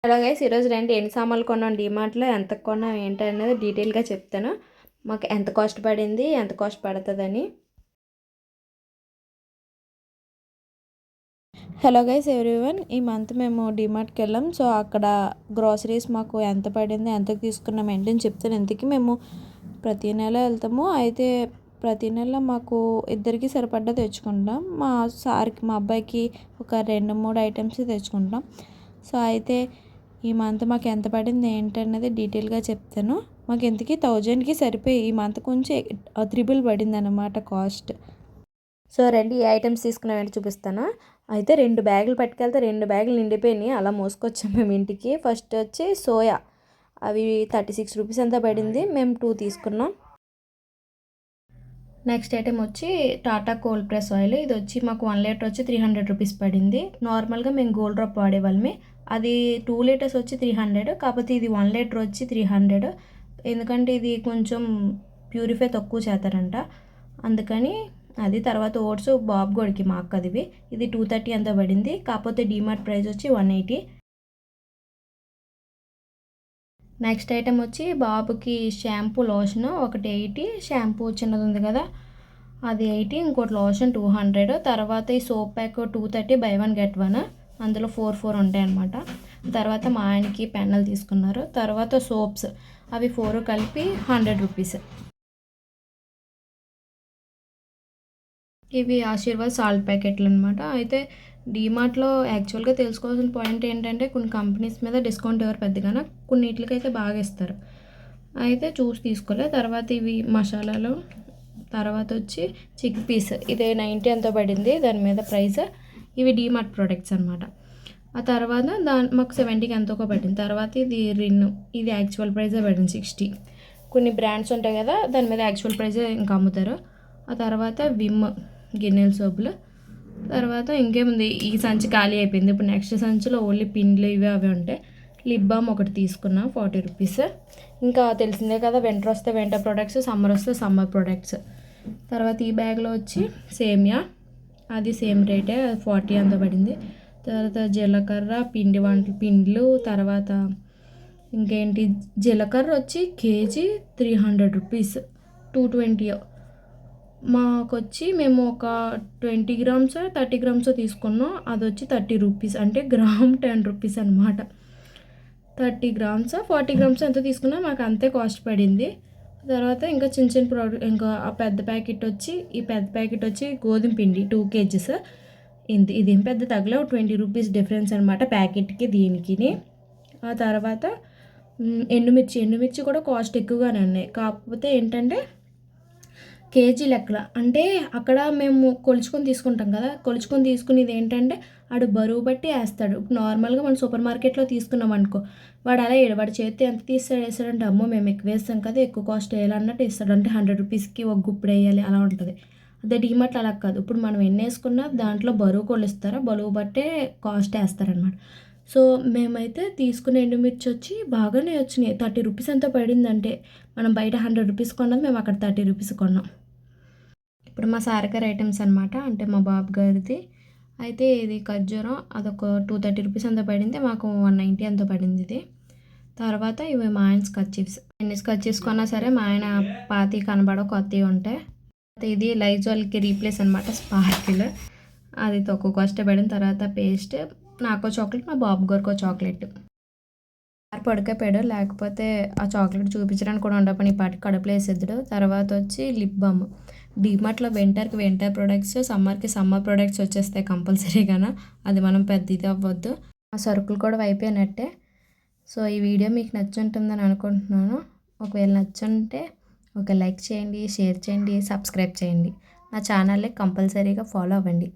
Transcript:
Hello guys, ఈరోజు రండి ఎన్ని సామాన్లు కొన్నాం డీమార్ట్లో, ఎంత కొన్నాం ఏంటనేది డీటెయిల్గా చెప్తాను. మాకు ఎంత కాస్ట్ పడింది, ఎంత కాస్ట్ పడుతుందని. హలో గైస్ ఎవ్రీవన్, ఈ మంత్ మేము డీమార్ట్కి వెళ్ళాం. సో అక్కడ గ్రాసరీస్ మాకు ఎంత పడింది, ఎంత తీసుకున్నాం ఏంటని చెప్తాను. ఎందుకు మేము ప్రతి నెల వెళ్తాము, అయితే ప్రతి నెల మాకు ఇద్దరికి సరిపడ్డా తెచ్చుకుంటాం. మా సార్కి, మా అబ్బాయికి ఒక 2-3 ఐటమ్స్ తెచ్చుకుంటాం. సో అయితే ఈ మంత్ మాకు ఎంత పడింది ఏంటన్నది డీటెయిల్గా చెప్తాను. మాకు ఇంతకీ 1000కి సరిపోయి ఈ మంత్ కొంచెం త్రిబుల్ పడింది అన్నమాట కాస్ట్. సో రండి ఈ ఐటమ్స్ తీసుకున్నామని చూపిస్తాను. అయితే 2 బ్యాగులు పట్టుకెళ్తే 2 బ్యాగులు నిండిపోయినాయి, అలా మోసుకొచ్చాం మేము ఇంటికి. ఫస్ట్ వచ్చి సోయా, అవి 36 రూపీస్ అంతా పడింది, మేము 2 తీసుకున్నాం. నెక్స్ట్ ఐటెం వచ్చి టాటా కోల్డ్ ప్రెస్ ఆయిల్, ఇది వచ్చి మాకు 1 లీటర్ వచ్చి 300 రూపీస్ పడింది. నార్మల్గా మేము గోల్డ్ డ్రాప్ వాడేవాళ్ళమే, అది 2 లీటర్స్ వచ్చి 300, కాకపోతే ఇది 1 లీటర్ వచ్చి 300. ఎందుకంటే ఇది కొంచెం ప్యూరిఫై తక్కువ చేస్తారంట, అందుకని అది. తర్వాత ఓట్స్ బాబు గోడికి మా అక్కదివి, ఇది 230 అంతా పడింది, కాకపోతే డీమార్ట్ ప్రైస్ వచ్చి 180. నెక్స్ట్ ఐటెం వచ్చి బాబుకి షాంపూ లోషన్ ఒకటి 80, షాంపూ చిన్నది ఉంది కదా అది 80, ఇంకోటి లోషన్ 200. తర్వాత ఈ సోప్ ప్యాక్ 230 బై 1 గెట్ 1, అందులో 4 ఉంటాయి అన్నమాట. తర్వాత మా ఆయనకి పెన్నులు తీసుకున్నారు. తర్వాత సోప్స్ అవి 4 కలిపి 100 రూపీస్. ఇవి ఆశీర్వాద్ సాల్ట్ ప్యాకెట్లు అనమాట. అయితే డీమార్ట్లో యాక్చువల్గా తెలుసుకోవాల్సిన పాయింట్ ఏంటంటే కొన్ని కంపెనీస్ మీద డిస్కౌంట్ ఎవరు పెద్దగా, కొన్నిటికైతే బాగా ఇస్తారు. అయితే చూసి తీసుకోలే. తర్వాత ఇవి మసాలాలు, తర్వాత వచ్చి చిక్ పీస్, ఇదే 90 ఎంతో పడింది దాని మీద ప్రైస్. ఇవి డీమార్ట్ ప్రోడక్ట్స్ అనమాట. ఆ తర్వాత మాకు 70కి ఎంతో పడింది. తర్వాత ఇది రిన్ను, ఇది యాక్చువల్ ప్రైజే పడింది 60. కొన్ని బ్రాండ్స్ ఉంటాయి కదా దాని మీద యాక్చువల్ ప్రైజే ఇంకా అమ్ముతారు. ఆ తర్వాత విమ్ గిన్నెల సోపులు. తర్వాత ఇంకేముంది, ఈ సంచి ఖాళీ అయిపోయింది. ఇప్పుడు నెక్స్ట్ సంచిలో ఓన్లీ పిండ్లు ఇవి అవి ఉంటాయి. లిప్ బామ్ ఒకటి తీసుకున్నా 40 రూపీస్. ఇంకా తెలిసిందే కదా, వింటర్ వస్తే వింటర్ ప్రోడక్ట్స్, సమ్మర్ వస్తే సమ్మర్ ప్రోడక్ట్స్. తర్వాత ఈ బ్యాగ్లో వచ్చి సేమియా, అది సేమ్ రేటే 40 అంత పడింది. తర్వాత జీలకర్ర, పిండ్లు. తర్వాత ఇంకేంటి, జీలకర్ర వచ్చి కేజీ 300 రూపీస్, 220. మాకొచ్చి మేము ఒక 20 గ్రామ్స్ 30 గ్రామ్స్ తీసుకున్నాం, అది వచ్చి 30 రూపీస్, అంటే గ్రామ్ 10 రూపీస్ అనమాట. 30 గ్రామ్స్ 40 గ్రామ్స్ ఎంత తీసుకున్నా మాకు అంతే కాస్ట్ పడింది. తర్వాత ఇంకా చిన్న చిన్న ప్రోడక్ట్, ఇంకా ఆ పెద్ద ప్యాకెట్ వచ్చి, ఈ పెద్ద ప్యాకెట్ వచ్చి గోధుమ పిండి 2 kgs. ఇదేం పెద్ద తగ్గలే, 20 రూపీస్ డిఫరెన్స్ అనమాట ప్యాకెట్కి దీనికి. ఆ తర్వాత ఎండుమిర్చి కూడా కాస్ట్ ఎక్కువగానే ఉన్నాయి, కాకపోతే ఏంటంటే కేజీ లెక్కల. అంటే అక్కడ మేము కొలుచుకొని తీసుకుంటాం కదా, కొలుచుకొని తీసుకునేది ఏంటంటే ఆడు బరువు బట్టి వేస్తాడు. నార్మల్గా మనం సూపర్ మార్కెట్లో తీసుకున్నాం అనుకో, వాడు అలా వాడి చేతి ఎంత వేసాడంటే, అమ్మో మేము ఎక్కువ వేస్తాం కదా, ఎక్కువ కాస్ట్ వేయాలన్నట్టు వేస్తాడు. అంటే 100 రూపీస్కి ఒక గుప్పుడు వేయాలి అలా ఉంటుంది. అదే డీమార్ట్లో అలా కాదు, ఇప్పుడు మనం ఎన్ని వేసుకున్నా దాంట్లో బరువు కొలుస్తారా, బరువు బట్టే కాస్ట్ వేస్తారనమాట. సో మేమైతే తీసుకునే ఎండుమిర్చి వచ్చి బాగానే వచ్చినాయి, 30 రూపీస్ అంతా పడిందంటే. మనం బయట 100 రూపీస్ కొన్నది, మేము అక్కడ 30 రూపీస్ కొన్నాం. ఇప్పుడు మా సారగారి ఐటమ్స్ అనమాట, అంటే మా బాబు గారిది. అయితే ఇది ఖర్జూరం, అదొక 230 రూపీస్ అంతా పడింది, మాకు 190 అంతా పడింది ఇది. తర్వాత ఇవి మా ఆయన స్కర్చీఫ్స్, ఎన్ని స్కర్చీఫ్స్ కొన్నా సరే మా ఆయన పాతి కనబడవు, కొత్తవి ఉంటాయి. ఇది లైజాల్కి రీప్లేస్ అనమాట, స్పార్కిల్, అది తక్కువ కాస్ట్ పడింది. తర్వాత పేస్ట్, నాకో చాక్లెట్, మా బాబు గారికో చాక్లెట్. పడుకోపోయాడు, లేకపోతే ఆ చాక్లెట్ చూపించడానికి కూడా ఉండపని పాటికి కడుపులో వేసేద్దాడు. తర్వాత వచ్చి లిప్ బామ్, డీమార్ట్లో వింటర్ ప్రొడక్ట్స్, సమ్మర్కి సమ్మర్ ప్రొడక్ట్స్ వచ్చేస్తాయి కంపల్సరీగా, అది మనం పెద్ద ఇది అవ్వద్దు. ఆ సరుకులు కూడా అయిపోయినట్టే. సో ఈ వీడియో మీకు నచ్చుంటుందని అనుకుంటున్నాను. ఒకవేళ నచ్చుంటే ఒక లైక్ చేయండి, షేర్ చేయండి, సబ్స్క్రైబ్ చేయండి. నా ఛానల్ని కంపల్సరీగా ఫాలో అవ్వండి.